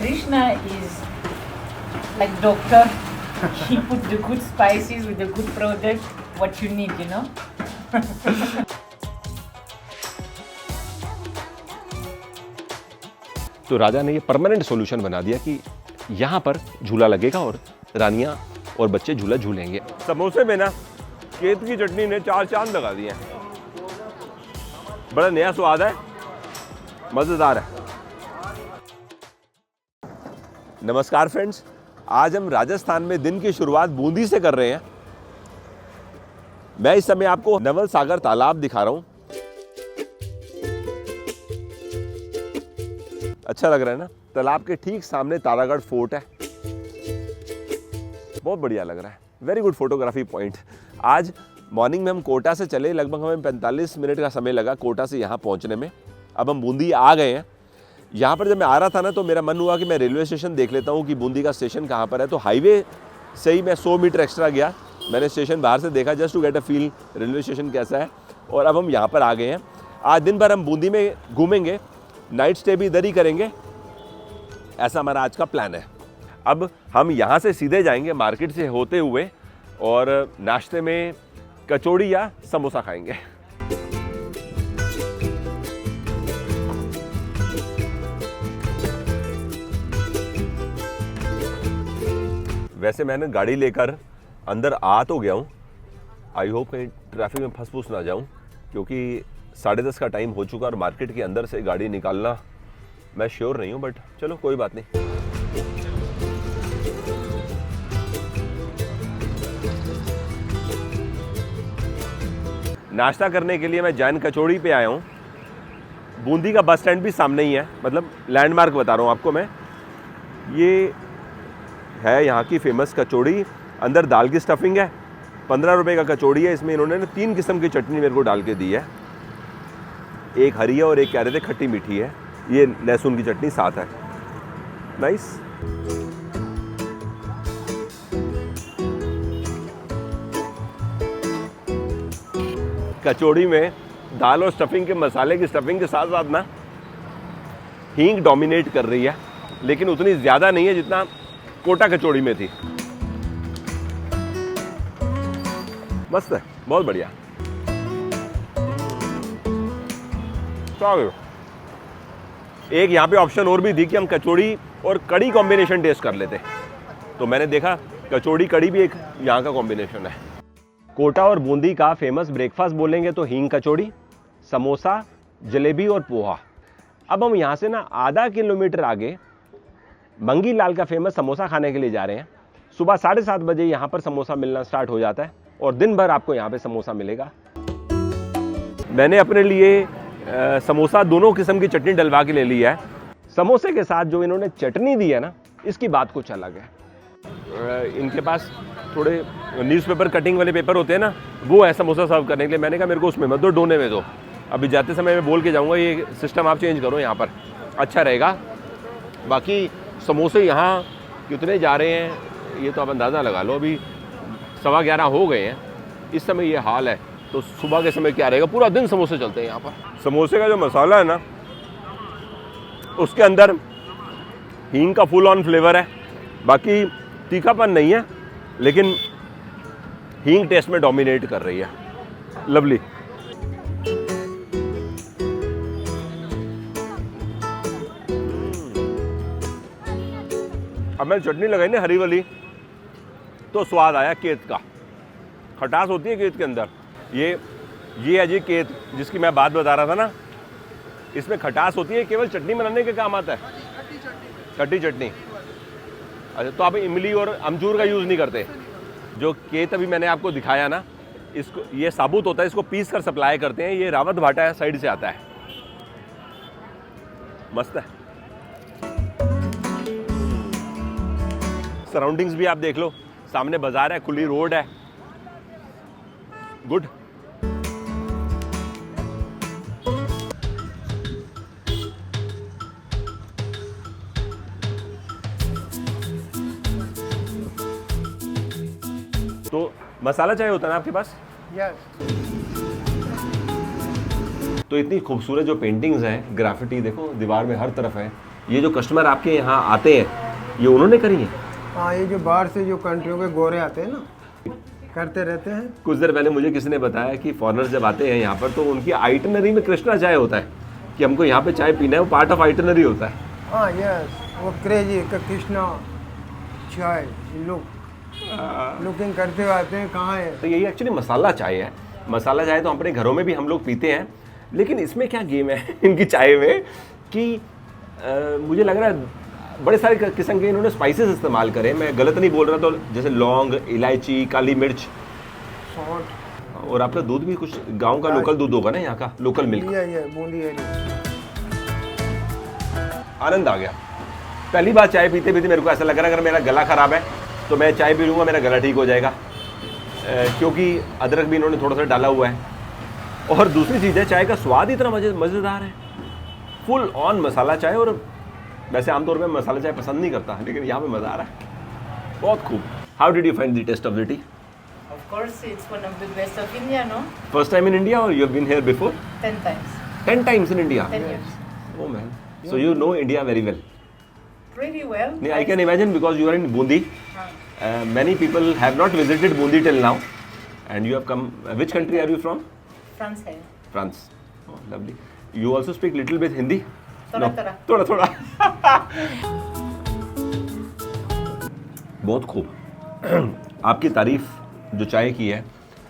Krishna is like doctor. He put the good spices with the good product, what you need, you know. तो राजा ने ये permanent solution बना दिया कि यहाँ पर झूला लगेगा और रानियाँ और बच्चे झूला झूलेंगे। समोसे में ना केत की चटनी ने 4 चांद लगा दिए हैं। बड़ा नया स्वाद है, मज़ेदार है। नमस्कार फ्रेंड्स, आज हम राजस्थान में दिन की शुरुआत बूंदी से कर रहे हैं। मैं इस समय आपको नवल सागर तालाब दिखा रहा हूँ। अच्छा लग रहा है ना? तालाब के ठीक सामने तारागढ़ फोर्ट है। बहुत बढ़िया लग रहा है। Very good photography point. आज मॉर्निंग में हम कोटा से चले, लगभग हमें 45 मिनट का समय लगा कोटा से यहाँ पहुँचने में। अब हम बूंदी आ गए हैं। यहाँ पर जब मैं आ रहा था ना, तो मेरा मन हुआ कि मैं रेलवे स्टेशन देख लेता हूँ कि बूंदी का स्टेशन कहाँ पर है। तो हाईवे से ही मैं 100 मीटर एक्स्ट्रा गया। मैंने स्टेशन बाहर से देखा just to get a feel railway station कैसा है। और अब हम यहाँ पर आ गए हैं। आज दिन भर हम बूंदी में घूमेंगे, नाइट स्टे भी इधर ही करेंगे, ऐसा हमारा आज का प्लान है। अब हम यहाँ से सीधे जाएंगे मार्केट से होते हुए और नाश्ते में कचौड़ी या समोसा खाएंगे। वैसे मैंने गाड़ी लेकर अंदर आ तो गया हूँ। आई होप कहीं ट्रैफिक में फंस फूस ना जाऊँ, क्योंकि 10:30 का टाइम हो चुका और मार्केट के अंदर से गाड़ी निकालना मैं श्योर नहीं हूँ, बट चलो कोई बात नहीं। नाश्ता करने के लिए मैं जैन कचौड़ी पे आया हूँ। बूंदी का बस स्टैंड भी सामने ही है, मतलब लैंडमार्क बता रहा हूँ आपको मैं। ये है यहाँ की फेमस कचौड़ी। अंदर दाल की स्टफिंग है। 15 रुपये का कचौड़ी है। इसमें इन्होंने 3 किस्म की चटनी मेरे को डाल के दी है। एक हरी है और एक कह रहे थे खट्टी मीठी है। ये लहसुन की चटनी साथ है। नाइस। कचौड़ी में दाल और स्टफिंग के मसाले की स्टफिंग के साथ साथ ना हींग डोमिनेट कर रही है, लेकिन उतनी ज़्यादा नहीं है जितना कोटा कचौड़ी में थी। मस्त है, बहुत बढ़िया। एक यहाँ पे ऑप्शन और भी थी कि हम कचौड़ी और कड़ी कॉम्बिनेशन टेस्ट कर लेते, तो मैंने देखा कचौड़ी कड़ी भी एक यहाँ का कॉम्बिनेशन है। कोटा और बूंदी का फेमस ब्रेकफास्ट बोलेंगे तो हींग कचौड़ी, समोसा, जलेबी और पोहा। अब हम यहाँ से ना आधा किलोमीटर आगे मंगी लाल का फेमस समोसा खाने के लिए जा रहे हैं। सुबह 7:30 बजे यहाँ पर समोसा मिलना स्टार्ट हो जाता है और दिन भर आपको यहाँ पे समोसा मिलेगा। मैंने अपने लिए समोसा दोनों किस्म की चटनी डलवा के ले ली है। समोसे के साथ जो इन्होंने चटनी दी है ना, इसकी बात कुछ अलग है। इनके पास थोड़े न्यूज़पेपर कटिंग वाले पेपर होते हैं ना, वो है समोसा सर्व करने के लिए। मैंने कहा मेरे को उसमें मत दो, डोने में दो। अभी जाते समय मैं बोल के जाऊँगा ये सिस्टम आप चेंज करो, यहाँ पर अच्छा रहेगा। बाकी समोसे यहाँ कितने जा रहे हैं ये तो आप अंदाज़ा लगा लो। अभी 11:15 हो गए हैं, इस समय ये हाल है। तो सुबह के समय क्या रहेगा, पूरा दिन समोसे चलते हैं यहाँ पर। समोसे का जो मसाला है ना, उसके अंदर हींग का फुल ऑन फ्लेवर है। बाकी तीखापन नहीं है, लेकिन हींग टेस्ट में डोमिनेट कर रही है। लवली। अब मैंने चटनी लगाई ना हरी वाली, तो स्वाद आया केत का। खटास होती है केत के अंदर। ये है जी केत जिसकी मैं बात बता रहा था ना, इसमें खटास होती है, केवल चटनी बनाने के काम आता है। खट्टी चटनी। अच्छा, तो आप इमली और अमचूर का यूज़ नहीं करते? जो केत अभी मैंने आपको दिखाया ना, इसको ये साबुत होता है, इसको पीस कर सप्लाई करते हैं। ये रावत भाटा साइड से आता है। मस्त है। सराउंडिंग्स भी आप देख लो, सामने बाजार है, खुली रोड है। गुड। तो मसाला चाय होता है ना आपके पास? यस। तो इतनी खूबसूरत जो पेंटिंग्स हैं, ग्राफिटी देखो दीवार में हर तरफ है। ये जो कस्टमर आपके यहाँ आते हैं ये उन्होंने करी है? हाँ, ये जो बाहर से जो कंट्रियों के गोरे आते हैं ना, करते रहते हैं। कुछ देर पहले मुझे किसी ने बताया कि फॉरेनर्स जब आते हैं यहाँ पर तो उनकी आइटनरी में कृष्णा चाय होता है, कि हमको यहाँ पे चाय पीना है, वो पार्ट ऑफ आइटनरी होता है। हाँ यस, वो क्रेजी कृष्णा चाय लुकिंग करते हुए आते हैं, कहाँ है। तो यही एक्चुअली मसाला चाय है। मसाला चाय तो अपने घरों में भी हम लोग पीते हैं, लेकिन इसमें क्या गेम है इनकी चाय में कि मुझे लग रहा है बड़े सारे किस्म के इन्होंने स्पाइसेस इस्तेमाल करे। मैं गलत नहीं बोल रहा, तो जैसे लौंग, इलायची, काली मिर्च, सॉल्ट। और आपका दूध भी कुछ गांव का लोकल दूध होगा ना, यहाँ का लोकल मिल्क। ये बूंदी है। आनंद आ गया। पहली बार चाय पीते पीते मेरे को ऐसा लग रहा है अगर मेरा गला ख़राब है तो मैं चाय पी लूँगा, मेरा गला ठीक हो जाएगा, क्योंकि अदरक भी इन्होंने थोड़ा सा डाला हुआ है। और दूसरी चीज़ है, चाय का स्वाद इतना मज़ेदार है, फुल ऑन मसाला चाय। और वैसे आमतौर पे मसाला चाय पसंद नहीं करता, लेकिन यहाँ पे मज़ा आ रहा है, बहुत खूब। How did you find the taste of the tea? Of course, it's one of the best of India, no? First time in India or you have been here before? 10 times. 10 times in India? 10 years. Oh man. So you know India very well. Pretty well. I can imagine because you are in Bundi. Many people have not visited Bundi till now. And you have come, which country are you from? France है. France. Oh, lovely. You also speak little bit Hindi? थोड़ा थोड़ा बहुत खूब। आपकी तारीफ जो चाय की है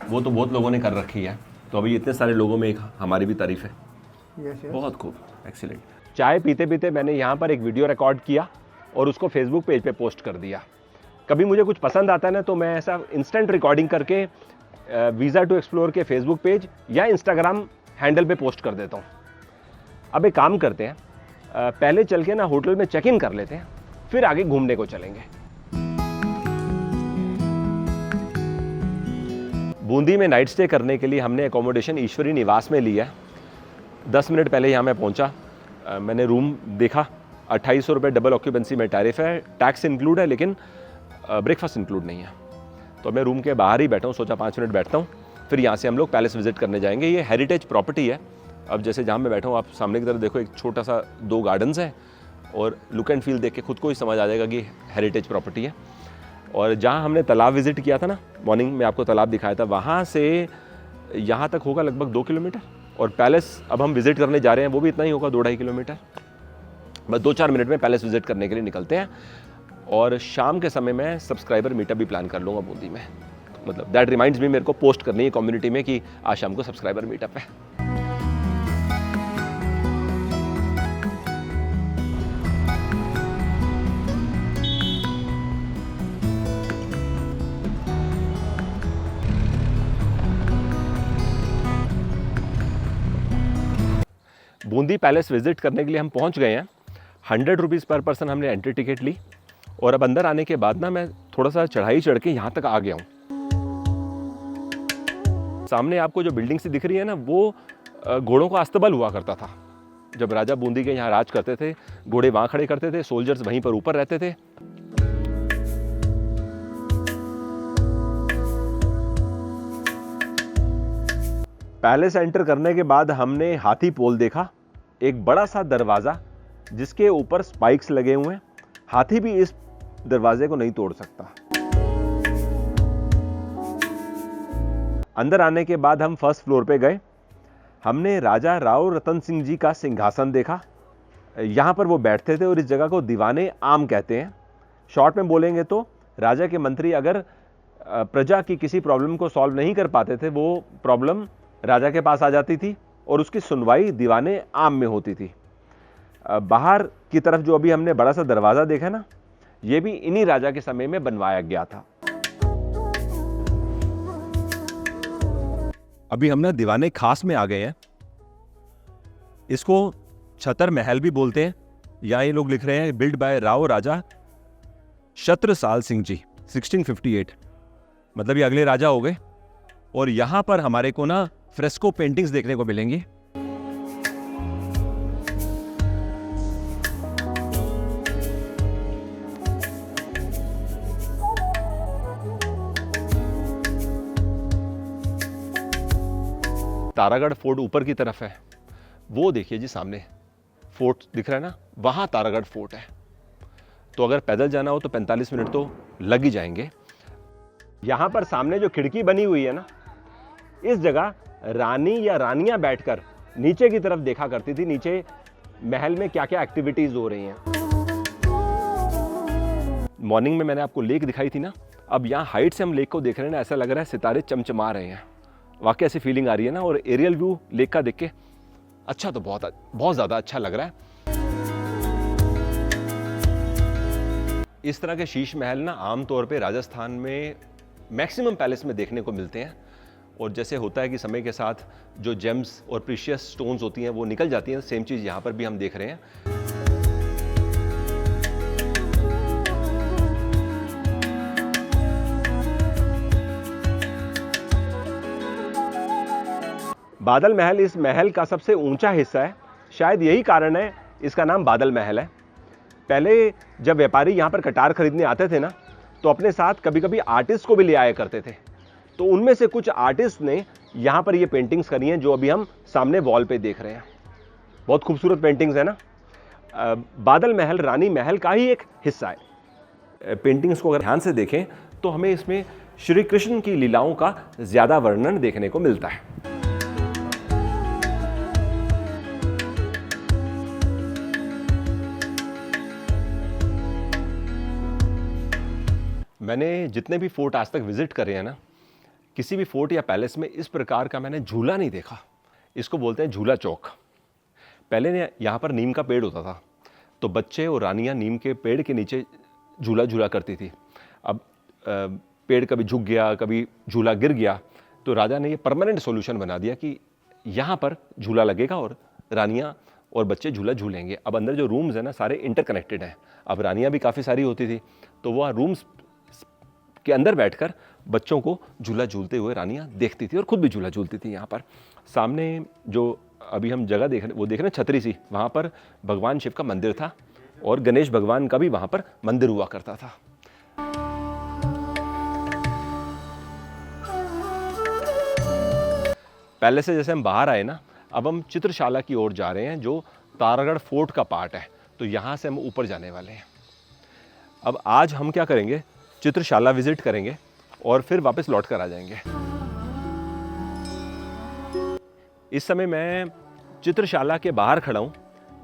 वो तो बहुत लोगों ने कर रखी है, तो अभी इतने सारे लोगों में एक हमारी भी तारीफ है। बहुत खूब, एक्सीलेंट। चाय पीते पीते मैंने यहाँ पर एक वीडियो रिकॉर्ड किया और उसको फेसबुक पेज पे पोस्ट कर दिया। कभी मुझे कुछ पसंद आता है ना, तो मैं ऐसा इंस्टेंट रिकॉर्डिंग करके वीज़ा टू एक्सप्लोर के फेसबुक पेज या इंस्टाग्राम हैंडल पे पोस्ट कर देता हूँ। अब एक काम करते हैं, पहले चल के ना होटल में चेक इन कर लेते हैं, फिर आगे घूमने को चलेंगे। बूंदी में नाइट स्टे करने के लिए हमने एकोमोडेशन ईश्वरी निवास में लिया है। 10 मिनट पहले यहाँ मैं पहुँचा, मैंने रूम देखा। 2800 रुपये डबल ऑक्यूपेंसी में टैरिफ है, टैक्स इंक्लूड है, लेकिन ब्रेकफास्ट इंक्लूड नहीं है। तो मैं रूम के बाहर ही बैठा हूँ, सोचा 5 मिनट बैठता हूँ, फिर यहाँ से हम लोग पैलेस विजिट करने जाएंगे। ये हेरिटेज प्रॉपर्टी है। अब जैसे जहाँ मैं बैठा हूँ, आप सामने की तरफ देखो, एक छोटा सा 2 गार्डन्स है, और लुक एंड फील देख के खुद को ही समझ आ जाएगा कि हेरिटेज प्रॉपर्टी है। और जहाँ हमने तालाब विजिट किया था ना, मॉर्निंग में आपको तालाब दिखाया था, वहाँ से यहाँ तक होगा लगभग 2 किलोमीटर। और पैलेस अब हम विजिट करने जा रहे हैं, वो भी इतना ही होगा, 2-2.5 किलोमीटर। बस 2-4 मिनट में पैलेस विजिट करने के लिए निकलते हैं। और शाम के समय में सब्सक्राइबर मीटअप भी प्लान कर लूँगा बूंदी में। मतलब दैट रिमाइंड्स मी, मेरे को पोस्ट करनी है कम्युनिटी में कि आज शाम को सब्सक्राइबर मीटअप है। बूंदी पैलेस विजिट करने के लिए हम पहुंच गए हैं। 100 रुपीज़ पर पर्सन हमने एंट्री टिकट ली, और अब अंदर आने के बाद ना मैं थोड़ा सा चढ़ाई चढ़ के यहाँ तक आ गया हूँ। सामने आपको जो बिल्डिंग सी दिख रही है ना, वो घोड़ों का अस्तबल हुआ करता था। जब राजा बूंदी के यहाँ राज करते थे, घोड़े वहाँ खड़े करते थे, सोल्जर्स वहीं पर ऊपर रहते थे। पैलेस एंटर करने के बाद हमने हाथी पोल देखा, एक बड़ा सा दरवाजा जिसके ऊपर स्पाइक्स लगे हुए हैं। हाथी भी इस दरवाजे को नहीं तोड़ सकता। अंदर आने के बाद हम फर्स्ट फ्लोर पे गए। हमने राजा राव रतन सिंह जी का सिंहासन देखा। यहाँ पर वो बैठते थे और इस जगह को दीवाने आम कहते हैं। शॉर्ट में बोलेंगे तो राजा के मंत्री अगर प्रजा की किसी प्रॉब्लम को सॉल्व नहीं कर पाते थे, वो प्रॉब्लम राजा के पास आ जाती थी और उसकी सुनवाई दीवाने आम में होती थी। बाहर की तरफ जो अभी हमने बड़ा सा दरवाजा देखा ना, ये भी इन्हीं राजा के समय में बनवाया गया था। अभी हम ना दीवाने खास में आ गए हैं। इसको छतर महल भी बोलते हैं। यहाँ ये लोग लिख रहे हैं बिल्ड बाय राव राजा छत्रसाल सिंह जी 1658, मतलब ये अगले राजा हो गए। और यहाँ पर हमारे को ना फ्रेस्को पेंटिंग्स देखने को मिलेंगी। तारागढ़ फोर्ट ऊपर की तरफ है, वो देखिए जी सामने फोर्ट दिख रहा है ना, वहाँ तारागढ़ फोर्ट है। तो अगर पैदल जाना हो तो 45 मिनट तो लग ही जाएंगे। यहाँ पर सामने जो खिड़की बनी हुई है ना, इस जगह रानी या रानियां बैठकर नीचे की तरफ देखा करती थी, नीचे महल में क्या क्या एक्टिविटीज हो रही हैं। मॉर्निंग में मैंने आपको लेक दिखाई थी ना, अब यहाँ हाइट से हम लेक को देख रहे हैं ना, ऐसा लग रहा है सितारे चमचमा रहे हैं। वाकई ऐसी फीलिंग आ रही है ना, और एरियल व्यू लेक का देख के अच्छा तो बहुत ज़्यादा अच्छा लग रहा है। इस तरह के शीश महल ना आमतौर पे राजस्थान में मैक्सिमम पैलेस में देखने को मिलते हैं, और जैसे होता है कि समय के साथ जो जेम्स और प्रीशियस स्टोन्स होती हैं वो निकल जाती हैं, सेम चीज़ यहाँ पर भी हम देख रहे हैं। बादल महल इस महल का सबसे ऊंचा हिस्सा है, शायद यही कारण है इसका नाम बादल महल है। पहले जब व्यापारी यहाँ पर कटार खरीदने आते थे ना, तो अपने साथ कभी कभी आर्टिस्ट को भी ले आया करते थे। तो उनमें से कुछ आर्टिस्ट ने यहाँ पर ये पेंटिंग्स करी हैं जो अभी हम सामने वॉल पे देख रहे हैं। बहुत खूबसूरत पेंटिंग्स है ना। बादल महल रानी महल का ही एक हिस्सा है। पेंटिंग्स को अगर ध्यान से देखें तो हमें इसमें श्री कृष्ण की लीलाओं का ज़्यादा वर्णन देखने को मिलता है। मैंने जितने भी फोर्ट आज तक विजिट करे हैं ना, किसी भी फोर्ट या पैलेस में इस प्रकार का मैंने झूला नहीं देखा। इसको बोलते हैं झूला चौक। पहले ने यहाँ पर नीम का पेड़ होता था, तो बच्चे और रानियाँ नीम के पेड़ के नीचे झूला झूला करती थी। अब पेड़ कभी झुक गया, कभी झूला गिर गया, तो राजा ने ये परमानेंट सॉल्यूशन बना दिया कि यहाँ पर झूला लगेगा और रानियाँ और बच्चे झूला झूलेंगे। अब अंदर जो रूम्स हैं ना, सारे इंटरकनेक्टेड हैं। अब रानियाँ भी काफ़ी सारी होती थी, तो वह रूम्स के अंदर बैठकर बच्चों को झूला झूलते हुए रानियां देखती थी और खुद भी झूला झूलती थी। यहाँ पर सामने जो अभी हम जगह देख रहे, वो देख रहे हैं छतरी सी, वहाँ पर भगवान शिव का मंदिर था और गणेश भगवान का भी वहाँ पर मंदिर हुआ करता था। पहले से जैसे हम बाहर आए ना, अब हम चित्रशाला की ओर जा रहे हैं जो तारागढ़ फोर्ट का पार्ट है। तो यहाँ से हम ऊपर जाने वाले हैं। अब आज हम क्या करेंगे, चित्रशाला विजिट करेंगे और फिर वापस लौट कर आ जाएंगे। इस समय मैं चित्रशाला के बाहर खड़ा हूँ।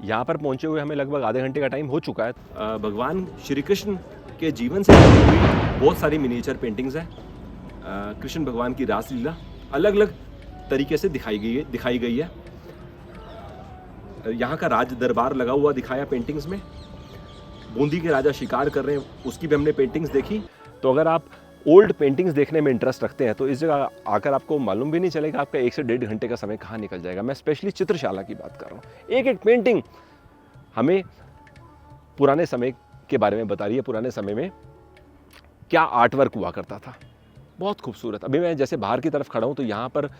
यहाँ पर पहुँचे हुए हमें लगभग आधे घंटे का टाइम हो चुका है। भगवान श्री कृष्ण के जीवन से जुड़ी हुई बहुत सारी मिनिएचर पेंटिंग्स हैं। कृष्ण भगवान की रासलीला अलग अलग तरीके से दिखाई गई है। यहाँ का राज दरबार लगा हुआ दिखाया पेंटिंग्स में। बूंदी के राजा शिकार कर रहे हैं, उसकी भी हमने पेंटिंग्स देखी। तो अगर आप ओल्ड पेंटिंग्स देखने में इंटरेस्ट रखते हैं तो इस जगह आकर आपको मालूम भी नहीं चलेगा आपका 1 से 1.5 घंटे का समय कहाँ निकल जाएगा। मैं स्पेशली चित्रशाला की बात कर रहा हूँ। एक एक पेंटिंग हमें पुराने समय के बारे में बता रही है, पुराने समय में क्या आर्ट वर्क हुआ करता था। बहुत खूबसूरत। अभी मैं जैसे बाहर की तरफ खड़ा हूँ तो यहाँ पर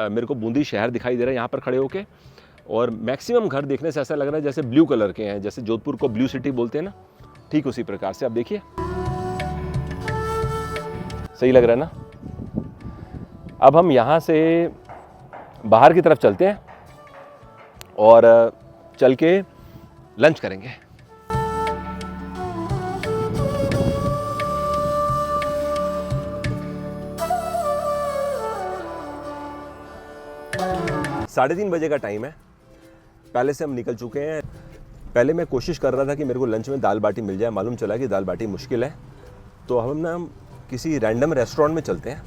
मेरे को बूंदी शहर दिखाई दे रहा है यहाँ पर खड़े होके, और मैक्सिमम घर देखने से ऐसा लग रहा है जैसे ब्लू कलर के हैं, जैसे जोधपुर को ब्लू सिटी बोलते हैं ना, ठीक उसी प्रकार से। आप देखिए, सही लग रहा है ना। अब हम यहाँ से बाहर की तरफ चलते हैं और चल के लंच करेंगे। साढ़े 3 बजे का टाइम है। पहले से हम निकल चुके हैं। पहले मैं कोशिश कर रहा था कि मेरे को लंच में दाल बाटी मिल जाए, मालूम चला कि दाल बाटी मुश्किल है। तो हम ना किसी रैंडम रेस्टोरेंट में चलते हैं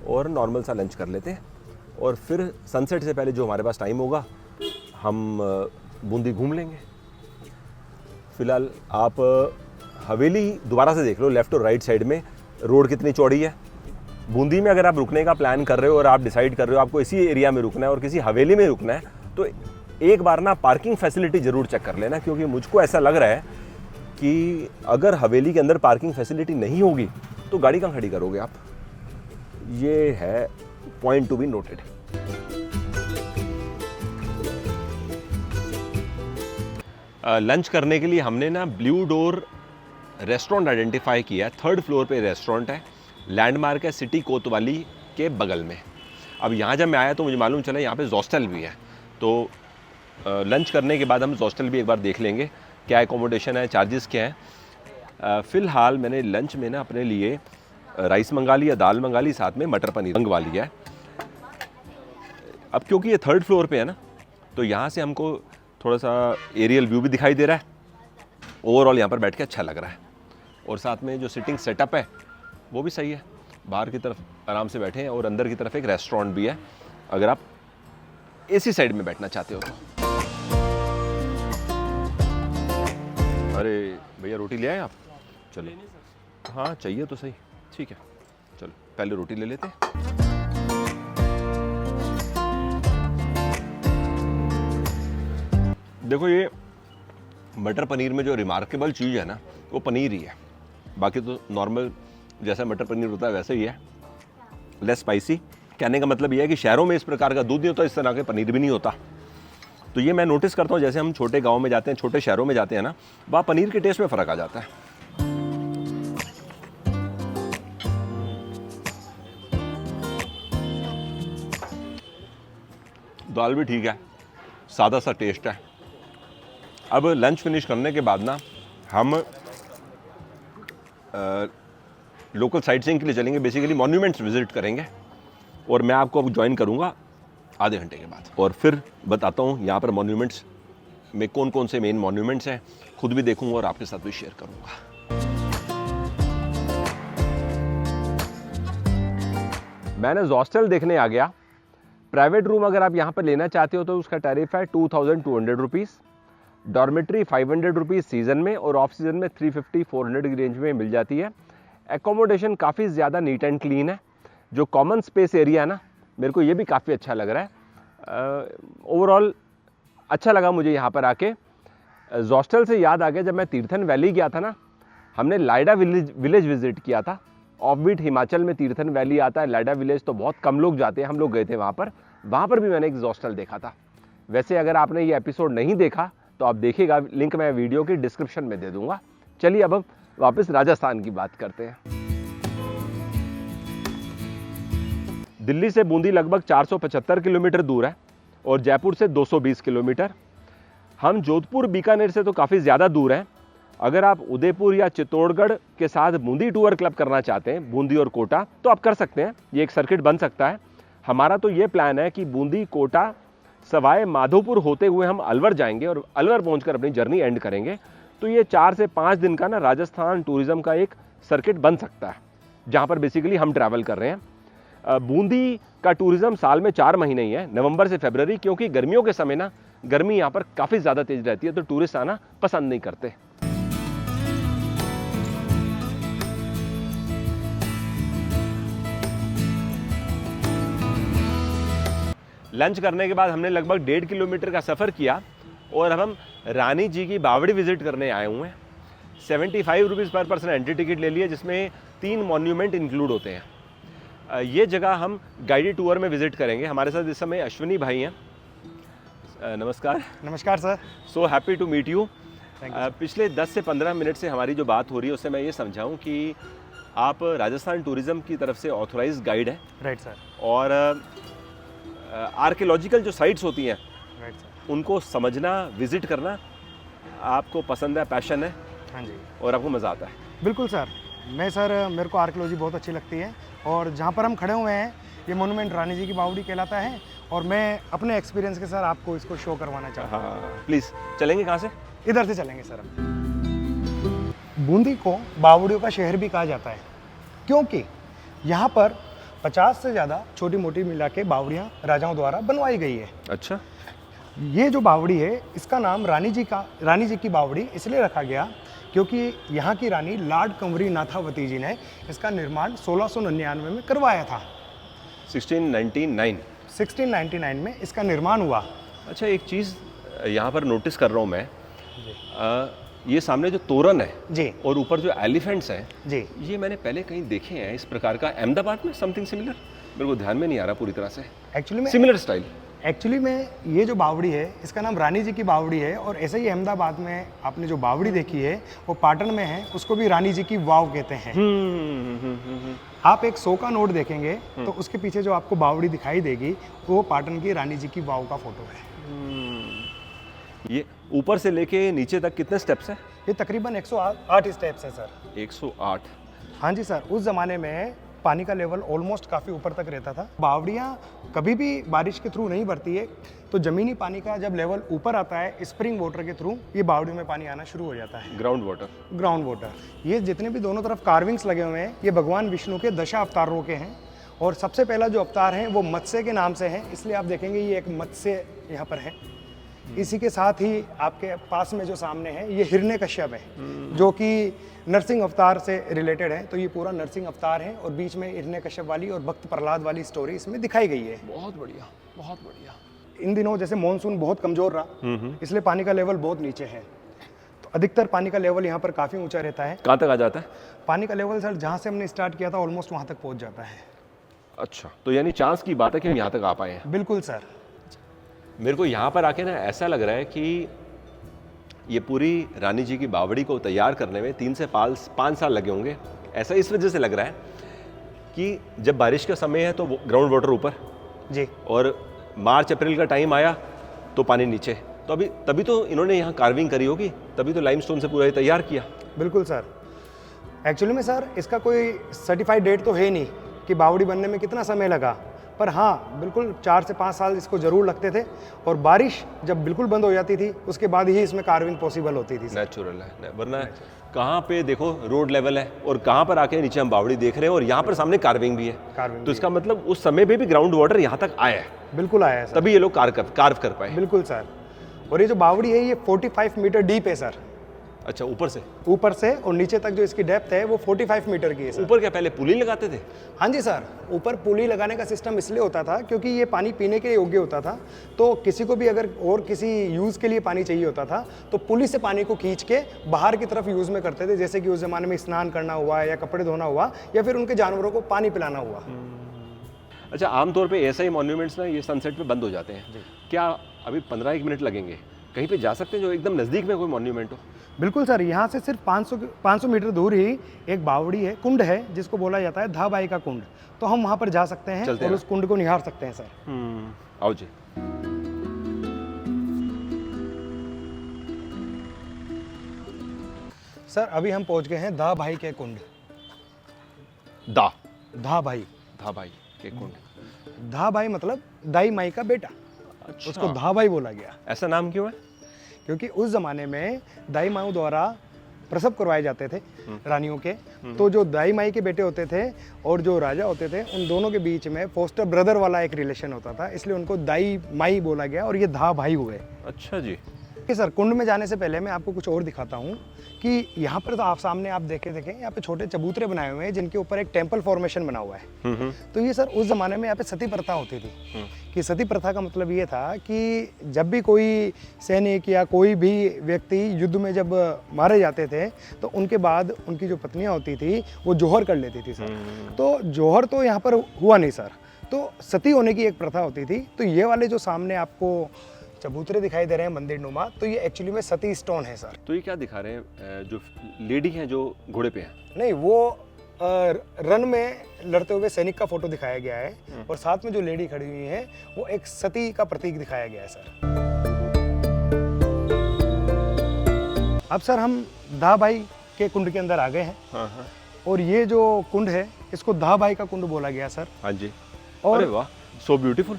और नॉर्मल सा लंच कर लेते हैं, और फिर सनसेट से पहले जो हमारे पास टाइम होगा हम बूंदी घूम लेंगे। फिलहाल आप हवेली दोबारा से देख लो, लेफ्ट और राइट साइड में रोड कितनी चौड़ी है। बूंदी में अगर आप रुकने का प्लान कर रहे हो और आप डिसाइड कर रहे हो आपको इसी एरिया में रुकना है और किसी हवेली में रुकना है, तो एक बार ना पार्किंग फैसिलिटी ज़रूर चेक कर लेना, क्योंकि मुझको ऐसा लग रहा है कि अगर हवेली के अंदर पार्किंग फैसिलिटी नहीं होगी तो गाड़ी कहाँ खड़ी करोगे आप। ये है point to be noted. Lunch करने के लिए हमने ना ब्लू डोर रेस्टोरेंट आइडेंटिफाई किया। 3rd फ्लोर पे रेस्टोरेंट है, लैंडमार्क है सिटी कोतवाली के बगल में। अब यहाँ जब मैं आया तो मुझे मालूम चला यहाँ पे हॉस्टल भी है। तो लंच करने के बाद हम हॉस्टल भी एक बार देख लेंगे, क्या एकोमोडेशन है, चार्जेस क्या हैं। फ़िलहाल मैंने लंच में ना अपने लिए राइस मंगा लिया, दाल मंगा ली, साथ में मटर पनीर मंगवा लिया है। अब क्योंकि ये 3rd फ्लोर पे है ना, तो यहाँ से हमको थोड़ा सा एरियल व्यू भी दिखाई दे रहा है। ओवरऑल यहाँ पर बैठ के अच्छा लग रहा है, और साथ में जो सिटिंग सेटअप है वो भी सही है। बाहर की तरफ आराम से बैठे हैं और अंदर की तरफ एक रेस्टोरेंट भी है, अगर आप एसी साइड में बैठना चाहते हो तो। अरे भैया रोटी ले आए आप? चलो, हाँ चाहिए तो सही, ठीक है, चलो पहले रोटी ले लेते हैं। देखो ये मटर पनीर में जो रिमार्केबल चीज़ है ना, वो पनीर ही है। बाकी तो नॉर्मल जैसा मटर पनीर होता है वैसे ही है, लेस स्पाइसी। कहने का मतलब ये है कि शहरों में इस प्रकार का दूध नहीं होता, इस तरह के पनीर भी नहीं होता। तो ये मैं नोटिस करता हूँ, जैसे हम छोटे गाँव में जाते हैं, छोटे शहरों में जाते हैं ना, वहाँ पनीर के टेस्ट में फ़र्क आ जाता है। दाल भी ठीक है, सादा सा टेस्ट है। अब लंच फिनिश करने के बाद ना हम लोकल साइट सीइंग के लिए चलेंगे, बेसिकली मॉन्यूमेंट्स विजिट करेंगे, और मैं आपको अब ज्वाइन करूंगा आधे घंटे के बाद, और फिर बताता हूं यहाँ पर मॉन्यूमेंट्स में कौन कौन से मेन मॉन्यूमेंट्स हैं, खुद भी देखूंगा और आपके साथ भी शेयर करूंगा। मैंने हॉस्टल देखने आ गया। प्राइवेट रूम अगर आप यहाँ पर लेना चाहते हो तो उसका टैरिफ है 2200 रुपीज़, डॉर्मेट्री 500 रुपीज़ सीज़न में, और ऑफ सीज़न में 350-400 की रेंज में मिल जाती है। एकोमोडेशन काफ़ी ज़्यादा नीट एंड क्लीन है। जो कॉमन स्पेस एरिया है ना, मेरे को ये भी काफ़ी अच्छा लग रहा है। ओवरऑल अच्छा लगा मुझे यहाँ पर आके। हॉस्टल से याद आ गया, जब मैं तीर्थन वैली गया था ना, हमने लाइडा विलेज विजिट किया था। ऑफ बीट हिमाचल में तीर्थन वैली आता है, लाइडा विलेज तो बहुत कम लोग जाते हैं, हम लोग गए थे वहाँ पर भी मैंने एक हॉस्टल देखा था। वैसे अगर आपने ये एपिसोड नहीं देखा तो आप देखिएगा, लिंक मैं वीडियो की डिस्क्रिप्शन में दे दूंगा। चलिए अब हम वापस राजस्थान की बात करते हैं। दिल्ली से बूंदी लगभग 475 किलोमीटर दूर है और जयपुर से 220 किलोमीटर। हम जोधपुर बीकानेर से तो काफ़ी ज़्यादा दूर हैं। अगर आप उदयपुर या चित्तौड़गढ़ के साथ बूंदी टूर क्लब करना चाहते हैं, बूंदी और कोटा, तो आप कर सकते हैं। ये एक सर्किट बन सकता है। हमारा तो ये प्लान है कि बूंदी, कोटा, सवाई माधोपुर होते हुए हम अलवर जाएंगे और अलवर पहुंचकर अपनी जर्नी एंड करेंगे। तो ये 4 से 5 दिन का ना राजस्थान टूरिज्म का एक सर्किट बन सकता है, जहां पर बेसिकली हम ट्रैवल कर रहे हैं। बूंदी का टूरिज्म साल में 4 महीने ही है, नवंबर से फरवरी, क्योंकि गर्मियों के समय ना गर्मी यहाँ पर काफ़ी ज़्यादा तेज रहती है, तो टूरिस्ट आना पसंद नहीं करते। लंच करने के बाद हमने लगभग 1.5 किलोमीटर का सफ़र किया और अब हम रानी जी की बावड़ी विजिट करने आए हुए हैं। 75 रुपीज़ पर पर्सन एंट्री टिकट ले लिए, जिसमें 3 मॉन्यूमेंट इंक्लूड होते हैं। ये जगह हम गाइडेड टूर में विजिट करेंगे। हमारे साथ इस समय अश्विनी भाई हैं। नमस्कार। नमस्कार sir. So happy to meet you. पिछले 10 से 15 मिनट से हमारी जो बात हो रही है उससे मैं ये समझाऊँ कि आप राजस्थान टूरिज़्म की तरफ से ऑथोराइज गाइड हैं। Right sir. और आर्कियोलॉजिकल जो साइट्स होती हैं, राइट सर, उनको समझना, विजिट करना आपको पसंद है, पैशन है। हाँ जी, और आपको मज़ा आता है। बिल्कुल सर। मेरे को आर्कियोलॉजी बहुत अच्छी लगती है, और जहाँ पर हम खड़े हुए हैं ये मोनूमेंट रानी जी की बावड़ी कहलाता है, और मैं अपने एक्सपीरियंस के साथ आपको इसको शो करवाना चाहता हूँ। हाँ प्लीज़। चलेंगे कहाँ से? इधर से चलेंगे सर। बूंदी को बावड़ियों का शहर भी कहा जाता है, क्योंकि यहाँ पर 50 से ज़्यादा छोटी मोटी मिला के बावड़ियाँ राजाओं द्वारा बनवाई गई है। अच्छा। ये जो बावड़ी है, इसका नाम रानी जी की बावड़ी इसलिए रखा गया क्योंकि यहाँ की रानी लार्ड कंवरी नाथावती जी ने इसका निर्माण 1699 में करवाया था। 1699 में इसका निर्माण हुआ। अच्छा, एक चीज़ यहाँ पर नोटिस कर रहा हूँ मैं, ये सामने जो तोरण है जी, और ऊपर जो एलिफेंट्स हैं जी, ये मैंने पहले कहीं देखे हैं इस प्रकार का। अहमदाबाद में समथिंग सिमिलर, मेरे को ध्यान में नहीं आ रहा पूरी तरह से। Similar style. एक्चुअली में ये जो बावड़ी है इसका नाम रानी जी की बावड़ी है, और ऐसे ही अहमदाबाद में आपने जो बावड़ी देखी है वो पाटन में है, उसको भी रानी जी की वाव कहते हैं। आप एक 100 का नोट देखेंगे तो उसके पीछे जो आपको बावड़ी दिखाई देगी वो पाटन की रानी जी की वाव का फोटो है। ये ऊपर से लेके नीचे तक कितने स्टेप्स हैं? ये तकरीबन 108 स्टेप्स है सर। 108। हाँ जी सर, उस ज़माने में पानी का लेवल ऑलमोस्ट काफ़ी ऊपर तक रहता था। बावड़ियाँ कभी भी बारिश के थ्रू नहीं भरती है, तो ज़मीनी पानी का जब लेवल ऊपर आता है स्प्रिंग वाटर के थ्रू, ये बावड़ियों में पानी आना शुरू हो जाता है। Ground water. Ground water. ये जितने भी दोनों तरफ कार्विंग्स लगे हुए हैं, ये भगवान विष्णु के दशा अवतारों के हैं। और सबसे पहला जो अवतार है वो मत्स्य के नाम से है, इसलिए आप देखेंगे ये एक मत्स्य यहाँ पर है। इसी के साथ ही आपके पास में जो सामने है ये हिरण्यकश्यप है, जो कि नरसिंह अवतार से रिलेटेड है। तो ये पूरा नरसिंह अवतार है और बीच में हिरण्यकश्यप वाली और भक्त प्रहलाद वाली स्टोरी इसमें दिखाई गई है। बहुत बढ़िया, बहुत बढ़िया। इन दिनों जैसे मॉनसून बहुत कमजोर रहा, इसलिए पानी का लेवल बहुत नीचे है, तो अधिकतर पानी का लेवल यहाँ पर काफ़ी ऊंचा रहता है। कहाँ तक आ जाता है पानी का लेवल सर? जहाँ से हमने स्टार्ट किया था ऑलमोस्ट वहाँ तक पहुँच जाता है। अच्छा, तो यानी चांस की बात है कि हम यहाँ तक आ पाए हैं। बिल्कुल सर। मेरे को यहाँ पर आके ना ऐसा लग रहा है कि ये पूरी रानी जी की बावड़ी को तैयार करने में 3 से 5 साल लगे होंगे। ऐसा इस वजह से लग रहा है कि जब बारिश का समय है तो ग्राउंड वाटर ऊपर जी, और मार्च अप्रैल का टाइम आया तो पानी नीचे। तो तभी तो इन्होंने यहाँ कार्विंग करी होगी, तभी तो लाइमस्टोन से पूरा ये तैयार किया। बिल्कुल सर। एक्चुअली में सर इसका कोई सर्टिफाइड डेट तो है नहीं कि बावड़ी बनने में कितना समय लगा, पर हाँ बिल्कुल 4 से 5 साल इसको ज़रूर लगते थे। और बारिश जब बिल्कुल बंद हो जाती थी उसके बाद ही इसमें कार्विंग पॉसिबल होती थी। नेचुरल है, वरना कहाँ पे देखो रोड लेवल है और कहाँ पर आके नीचे हम बावड़ी देख रहे हैं और यहाँ पर सामने कार्विंग भी है। तो इसका मतलब उस समय पे भी ग्राउंड वाटर यहाँ तक आया है। बिल्कुल आया है सर, तभी ये लोग कार्व कर पाए। बिल्कुल सर। और ये जो बावड़ी है ये 45 मीटर डीप है सर। अच्छा, ऊपर से और नीचे तक जो इसकी डेप्थ है वो 45 मीटर की है सर। ऊपर क्या पहले पुली लगाते थे? हाँ जी सर, ऊपर पुली लगाने का सिस्टम इसलिए होता था क्योंकि ये पानी पीने के योग्य होता था। तो किसी को भी अगर और किसी यूज़ के लिए पानी चाहिए होता था तो पुली से पानी को खींच के बाहर की तरफ यूज़ में करते थे, जैसे कि उस ज़माने में स्नान करना हुआ या कपड़े धोना हुआ या फिर उनके जानवरों को पानी पिलाना हुआ। अच्छा, आमतौर पर ऐसा ही मॉन्यूमेंट्स ना ये सनसेट पे बंद हो जाते हैं। क्या अभी 15-1 मिनट लगेंगे? कहीं पे जा सकते हैं जो एकदम नज़दीक में कोई मॉन्यूमेंट हो? बिल्कुल सर, यहाँ से सिर्फ 500 मीटर दूर ही एक बावड़ी है, कुंड है, जिसको बोला जाता है धाबाई का कुंड। तो हम वहाँ पर जा सकते हैं और उस कुंड को निहार सकते हैं सर। आओ जी। सर अभी हम पहुँच गए हैं धाबाई के कुंड। धाबाई के कुंड। धाबाई मतलब दाई माई का बेटा। अच्छा। उसको धाबाई बोला गया। ऐसा नाम क्यों है? क्योंकि उस जमाने में दाई माओं द्वारा प्रसव करवाए जाते थे रानियों के। तो जो दाई माई के बेटे होते थे और जो राजा होते थे उन दोनों के बीच में फोस्टर ब्रदर वाला एक रिलेशन होता था, इसलिए उनको दाई माई बोला गया और ये धा भाई हुए। अच्छा जी। सर कुंड में जाने से पहले मैं आपको कुछ और दिखाता हूँ कि यहाँ पर तो आप सामने आप देखें यहाँ पे छोटे चबूतरे बनाए हुए हैं जिनके ऊपर एक टेम्पल फॉर्मेशन बना हुआ है। तो ये सर उस जमाने में यहाँ पे सती प्रथा होती थी। कि सती प्रथा का मतलब ये था कि जब भी कोई सैनिक या कोई भी व्यक्ति युद्ध में जब मारे जाते थे तो उनके बाद उनकी जो पत्नियाँ होती थी वो जोहर कर लेती थी सर। तो जोहर तो यहाँ पर हुआ नहीं सर, तो सती होने की एक प्रथा होती थी। तो ये वाले जो सामने आपको चबूतरे दिखाई दे रहे हैं मंदिर नुमा, तो ये एक्चुअली में सती स्टोन है सर। तो ये क्या दिखा रहे हैं? जो लेडी हैं जो घोड़े पे हैं? नहीं, वो रन में लड़ते हुए सैनिक का फोटो दिखाया गया है और साथ में जो लेडी खड़ी हुई है वो एक सती का प्रतीक दिखाया गया है सर। अब सर हम धाबाई के कुंड के अंदर आ गए हैं। हाँ। और ये जो कुंड है इसको धाबाई का कुंड बोला गया सर। हाँ जी। और अरे वाह, सो ब्यूटीफुल।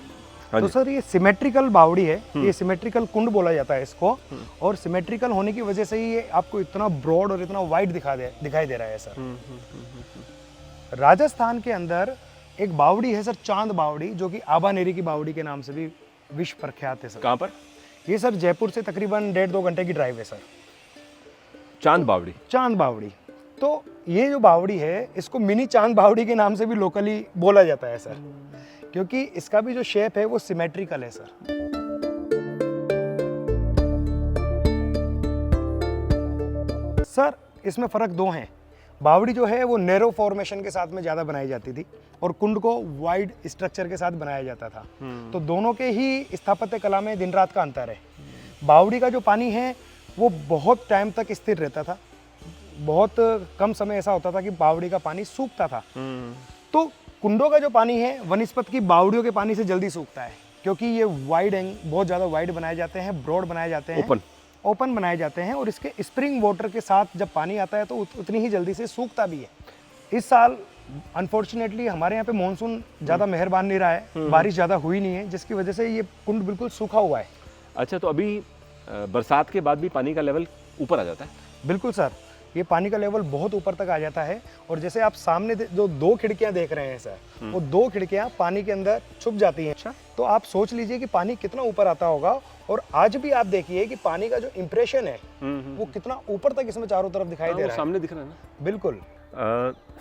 तो सर ये सिमेट्रिकल बावड़ी है, ये सिमेट्रिकल कुंड बोला जाता है इसको। और सिमेट्रिकल होने की वजह से ही ये आपको इतना ब्रॉड और इतना वाइड दिखाई दे रहा है सर। राजस्थान के अंदर एक बावड़ी है सर, चांद बावड़ी, जो कि आबानेरी की बावड़ी के नाम से भी विश्व प्रख्यात है सर। कहाँ पर? ये सर जयपुर से तकरीबन 1.5-2 घंटे की ड्राइव है सर। चांद बावड़ी। तो ये जो बावड़ी है इसको मिनी चांद बावड़ी के नाम से भी लोकली बोला जाता है सर, क्योंकि इसका भी जो शेप है वो सिमेट्रिकल है सर। सर इसमें फ़र्क 2 हैं। बावड़ी जो है वो नैरो फॉर्मेशन के साथ में ज़्यादा बनाई जाती थी और कुंड को वाइड स्ट्रक्चर के साथ बनाया जाता था। तो दोनों के ही स्थापत्य कला में दिन रात का अंतर है। बावड़ी का जो पानी है वो बहुत टाइम तक स्थिर रहता था, बहुत कम समय ऐसा होता था कि बावड़ी का पानी सूखता था। तो कुंडों का जो पानी है वनस्पत की बावड़ियों के पानी से जल्दी सूखता है, क्योंकि ये बहुत ज़्यादा वाइड बनाए जाते हैं, ब्रॉड बनाए जाते हैं, ओपन बनाए जाते हैं, और इसके स्प्रिंग वाटर के साथ जब पानी आता है तो उतनी ही जल्दी से सूखता भी है। इस साल अनफॉर्चुनेटली हमारे यहाँ पे मानसून ज़्यादा मेहरबान नहीं रहा है, बारिश ज़्यादा हुई नहीं है, जिसकी वजह से ये कुंड बिल्कुल सूखा हुआ है। अच्छा, तो अभी बरसात के बाद भी पानी का लेवल ऊपर आ जाता है? बिल्कुल सर, ये पानी का लेवल बहुत ऊपर तक आ जाता है। और जैसे आप सामने जो 2 खिड़कियां देख रहे हैं सर, वो 2 खिड़कियां पानी के अंदर छुप जाती हैं। अच्छा, तो आप सोच लीजिए कि पानी कितना ऊपर आता होगा। और आज भी आप देखिए कि पानी का जो इम्प्रेशन है वो कितना ऊपर तक इसमें चारों तरफ दिखाई दे रहा है। सामने दिख रहा है ना? बिल्कुल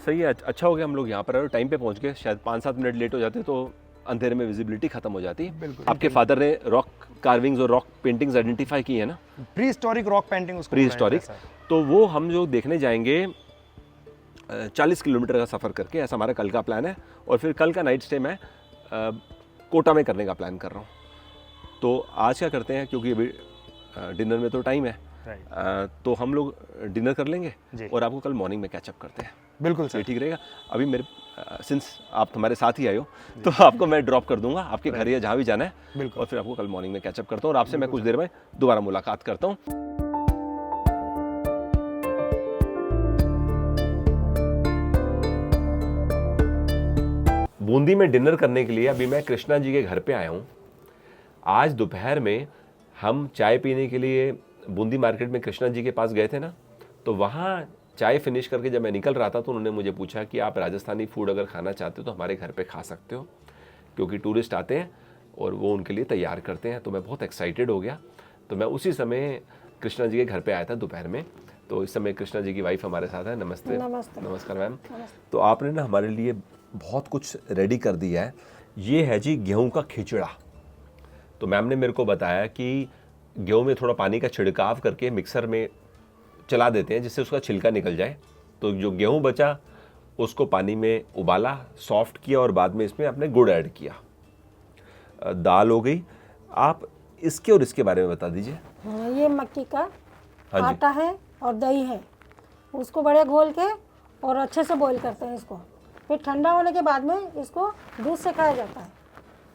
सही है। अच्छा हो गया हम लोग यहाँ पर टाइम पे पहुँच गए। शायद 5-7 मिनट लेट हो जाते तो अंधेरे में विजिबिलिटी खत्म हो जाती। आपके फादर ने रॉक कार्विंग्स और रॉक पेंटिंग्स आइडेंटिफाई की है ना? प्री हिस्टोरिक रॉक पेंटिंग, उसको प्री हिस्टोरिक। तो वो हम जो देखने जाएंगे 40 किलोमीटर का सफ़र करके, ऐसा हमारा कल का प्लान है। और फिर कल का नाइट स्टे मैं कोटा में करने का प्लान कर रहा हूँ। तो आज क्या करते हैं, क्योंकि अभी डिनर में तो टाइम है, तो हम लोग डिनर कर लेंगे और आपको कल मॉर्निंग में कैचअप करते हैं। बिल्कुल सर, ठीक रहेगा। अभी मेरे सिंस आप हमारे साथ ही आए हो तो आपको मैं ड्रॉप कर दूंगा आपके घर या जहाँ भी जाना है, और फिर आपको कल मॉर्निंग में कैचअप करता हूँ और आपसे मैं कुछ देर में दोबारा मुलाकात करता हूँ। बूंदी में डिनर करने के लिए अभी मैं कृष्णा जी के घर पे आया हूँ। आज दोपहर में हम चाय पीने के लिए बूंदी मार्केट में कृष्णा जी के पास गए थे ना, तो वहाँ चाय फिनिश करके जब मैं निकल रहा था तो उन्होंने मुझे पूछा कि आप राजस्थानी फूड अगर खाना चाहते हो तो हमारे घर पे खा सकते हो, क्योंकि टूरिस्ट आते हैं और वो उनके लिए तैयार करते हैं। तो मैं बहुत एक्साइटेड हो गया। तो मैं उसी समय कृष्णा जी के घर पे आया था दोपहर में। तो इस समय कृष्णा जी की वाइफ हमारे साथ है। नमस्ते। नमस्कार मैम। तो आपने ना हमारे लिए बहुत कुछ रेडी कर दिया है। ये है जी गेहूँ का खिचड़ा। तो मैम ने मेरे को बताया कि गेहूँ में थोड़ा पानी का छिड़काव करके मिक्सर में चला देते हैं जिससे उसका छिलका निकल जाए। तो जो गेहूं बचा उसको पानी में उबाला, सॉफ्ट किया और बाद में इसमें आपने गुड़ ऐड किया। दाल हो गई। आप इसके और इसके बारे में बता दीजिए। ये मक्की का आटा है और दही है, उसको बढ़िया घोल के और अच्छे से बॉईल करते हैं इसको। फिर ठंडा होने के बाद में इसको दूध से खाया जाता है।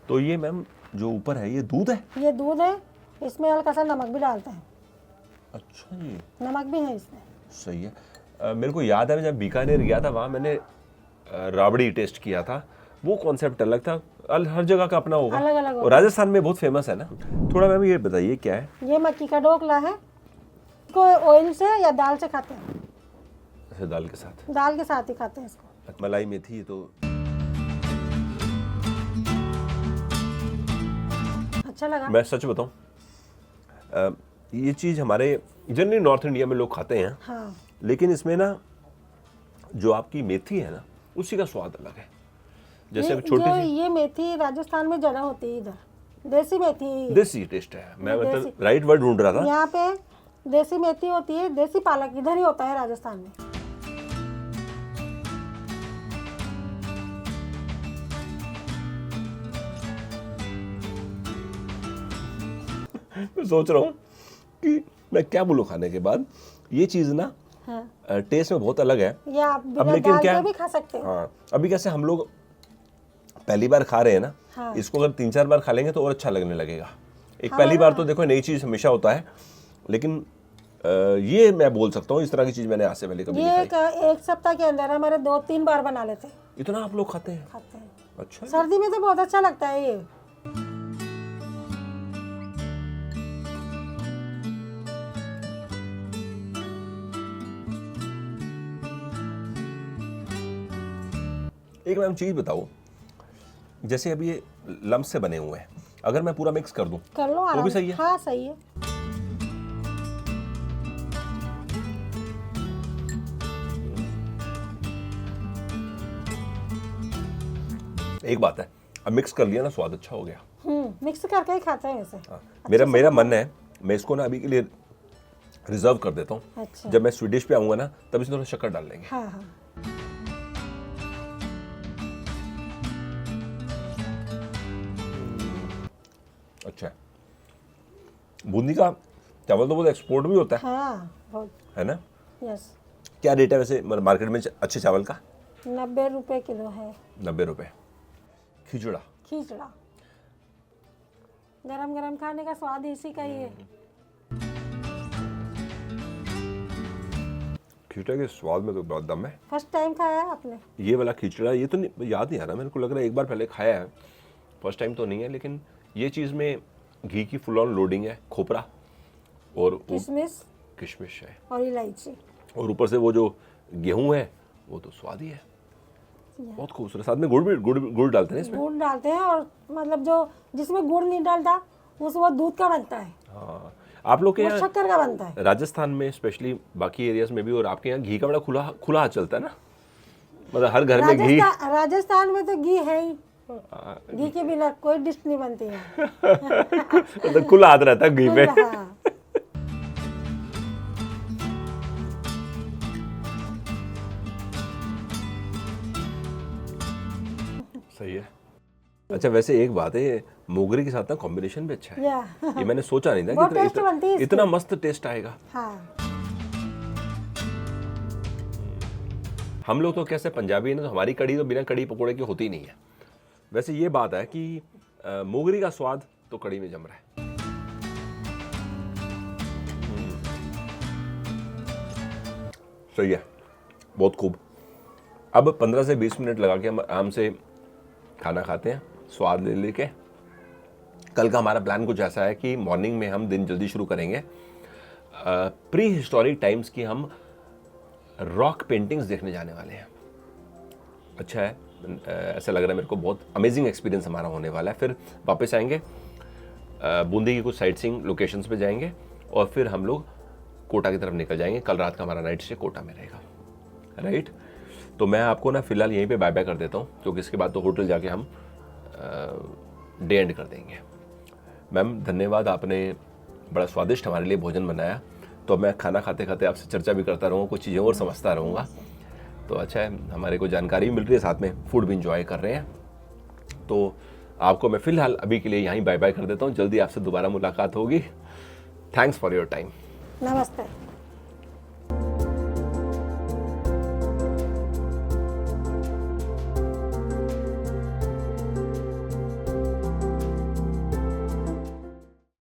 तो ये मैम जो ऊपर है ये दूध है? ये दूध है, इसमें हल्का सा नमक भी डालते हैं। अच्छा जी, नमक भी है इसमें। सही है। मेरे को याद है मैं जब बीकानेर गया था वहाँ मैंने राबड़ी टेस्ट किया था। वो कॉन्सेप्ट अलग था, हर जगह का अपना होगा। अलग अलग और राजस्थान में बहुत फेमस है ना। थोड़ा मैम ये बताइए क्या है? ये मक्की का ढोकला है, इसको ऑयल से या दाल से खाते हैं। अच्छा, दाल के साथ? दाल के साथ ही खाते हैं इसको। मलाई मेथी तो अच्छा लगा। मैं सच बताऊं, ये चीज़ हमारे जनरली नॉर्थ इंडिया में लोग खाते हैं। हाँ। लेकिन इसमें ना जो आपकी मेथी है ना उसी का स्वाद अलग है। जैसे छोटी सी ये मेथी राजस्थान में ज़्यादा होती है, इधर देसी मेथी, देसी टेस्ट है। मैं मतलब राइट वर्ड ढूंढ रहा था। यहाँ पे देसी मेथी होती है, देसी पालक इधर ही होता है राजस्थान में। मैं सोच रहा हूँ कि मैं क्या बोलूँ खाने के बाद। ये चीज़ ना हाँ। टेस्ट में बहुत अलग है। या आप अब बिना लेकिन दाल क्या के भी खा सकते हैं। हाँ, अभी कैसे हम लोग पहली बार खा रहे हैं ना। हाँ। इसको अगर 3-4 बार खा लेंगे तो और अच्छा लगने लगेगा। एक पहली बार तो देखो नई चीज़ हमेशा होता है, लेकिन ये मैं बोल सकता हूँ इस तरह की चीज़ मैंने आज से पहले कभी नहीं खाई। एक सप्ताह के अंदर हमारे 2-3 बार बना लेते हैं। इतना आप लोग खाते हैं? खाते हैं। अच्छा। सर्दी में तो बहुत अच्छा लगता है ये। एक मैम चीज़ बताओ, जैसे अभी ये लम्ब से बने हुए हैं, अगर मैं पूरा मिक्स कर दूं कर लो आराम वो भी से। सही है? हाँ सही है। एक बात है, अब मिक्स कर लिया ना स्वाद अच्छा हो गया। मिक्स करके ही खाते हैं वैसे। हाँ, मेरा मन है मैं इसको ना अभी के लिए रिजर्व कर देता हूँ। अच्छा। जब मैं स्वीडिश पे आऊंगा ना तब इसमें थोड़ा शक्कर डाल लेंगे। हाँ हाँ। अच्छा है। बूंदी का चावल तो बहुत एक्सपोर्ट भी होता है। हाँ बहुत। है ना? यस। क्या रेट है वैसे मार्केट में अच्छे चावल का? 90 रुपए किलो है। 90 रुपए। खिचड़ा खिचड़ा गरम गरम खाने का स्वाद इसी का ही है। खिचड़ा के स्वाद में तो बहुत दम है। फर्स्ट टाइम खाया है आपने? नहीं। ये वाला खिचड़ा ये तो नहीं, याद नहीं आ रहा, मेरे को लग रहा है एक बार पहले खाया है, फर्स्ट टाइम तो नहीं है। लेकिन ये चीज़ में घी की फुल ऑन लोडिंग है, खोपरा और किशमिश है और इलायची, और ऊपर से वो जो गेहूं है वो तो स्वाद ही है, बहुत खूबसूरत। साथ में गुड़ डालते हैं इसमें। गुड़ डालते हैं, और मतलब जो जिसमें गुड़ नहीं डालता वो दूध का बनता है। हाँ, आप लोग के वो यहाँ शक्कर का बनता है। राजस्थान में स्पेशली, बाकी एरियाज में भी, और आपके यहाँ घी का बड़ा खुला हाथ चलता है ना, मतलब हर घर में घी। राजस्थान में तो घी है ही, घी के बिना कोई डिश नहीं बनती है। मतलब खुला हाथ रहता है घी पे। हाँ। सही है। अच्छा, वैसे एक बात है, मोगरे के साथ ना कॉम्बिनेशन भी अच्छा है। या ये मैंने सोचा नहीं था बहुत कि टेस्ट बनती है इसकी। इतना मस्त टेस्ट आएगा। हाँ। हम लोग तो कैसे पंजाबी है ना, तो हमारी कड़ी तो बिना कड़ी पकोड़े की होती नहीं है। वैसे ये बात है कि मोगरी का स्वाद तो कड़ी में जम रहा है। सही है, बहुत खूब। अब 15 से 20 मिनट लगा के हम आराम से खाना खाते हैं, स्वाद ले लेके। कल का हमारा प्लान कुछ ऐसा है कि मॉर्निंग में हम दिन जल्दी शुरू करेंगे। प्री हिस्टोरिक टाइम्स की हम रॉक पेंटिंग्स देखने जाने वाले हैं। अच्छा है, ऐसा लग रहा है मेरे को, बहुत अमेजिंग एक्सपीरियंस हमारा होने वाला है। फिर वापस आएंगे, बूंदी की कुछ साइट सीइंग लोकेशंस पे जाएंगे और फिर हम लोग कोटा की तरफ निकल जाएंगे। कल रात का हमारा नाइट स्टे कोटा में रहेगा, राइट। तो मैं आपको ना फिलहाल यहीं पे बाय बाय कर देता हूँ, क्योंकि इसके बाद तो होटल जाके हम डे एंड कर देंगे। मैम धन्यवाद, आपने बड़ा स्वादिष्ट हमारे लिए भोजन बनाया। तो मैं खाना खाते खाते आपसे चर्चा भी करता रहूँगा, कुछ चीज़ें और समझता रहूँगा। तो अच्छा है, हमारे को जानकारी भी मिल रही है, साथ में फूड भी इंजॉय कर रहे हैं। तो आपको मैं फ़िलहाल अभी के लिए यहीं बाय बाय कर देता हूँ। जल्दी आपसे दोबारा मुलाकात होगी। Thanks for your time. नमस्ते।